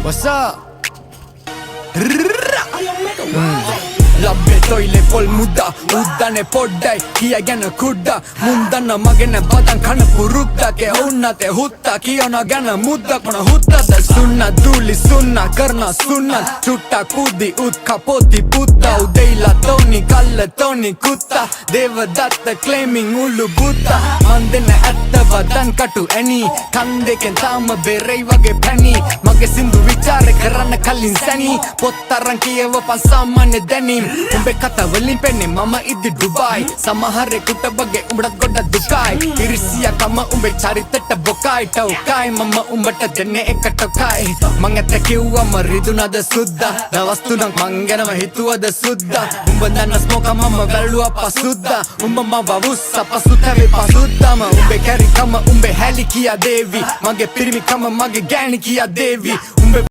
What's up? ලබ්බේ තොයිලේ පොල් මුද්දා උද්දනේ පොඩ්ඩයි කියගෙන කුඩ්ඩා මුන්දන්න මගෙන බදන් කන පුරුද්දගේ උන්නතේ හුත්තා කියන ගැන මුද්දක් මොන හුත්තද සුන්න දූලි සුන්න කරන සුන්න චුට්ටා කුදි උත්කා පොති පුත්තා උදෙයිලා තෝනි කල්ල තෝනි කුත්තා දේවදත්ත ක්ලේමින් උල්ලු බුත්තා මන් දෙන්න ඇත්ත වදන් කටු ඇනි කන් දෙකෙන් තාම බෙරෙයි වගේ පැණි මගේ සින්දු විචාරේ කරන්න කලින් සැනි පොත්තරන් කියවපන් සාමාන්‍ය දැනීම් උඹේ කතාවලින් පෙන්නේ මම ඉදි ඩුබායි සමහරෙකුට බගේ උඹට ගොඩක් දුකයි ඉරිසියාකම උඹේ චරිතට බොකයි ටෝකයි මම උඹට දෙන්නේ එක ටෝකයි මං ඇත්ත කිව්වම රිදුනද සුද්දා දවස් තුනක් මං ගැනම හිතුවද සුද්දා උඹ දන්න ස්මෝක මම වැළුවා පසුද්දා උඹ මව වුස්සා පසුතැවේ පසුද්දාම උඹේ කැරිකම උඹේ හැලි කියා දේවි මගේ පිරිමිකම මගේ ගෑණි කියා දේවි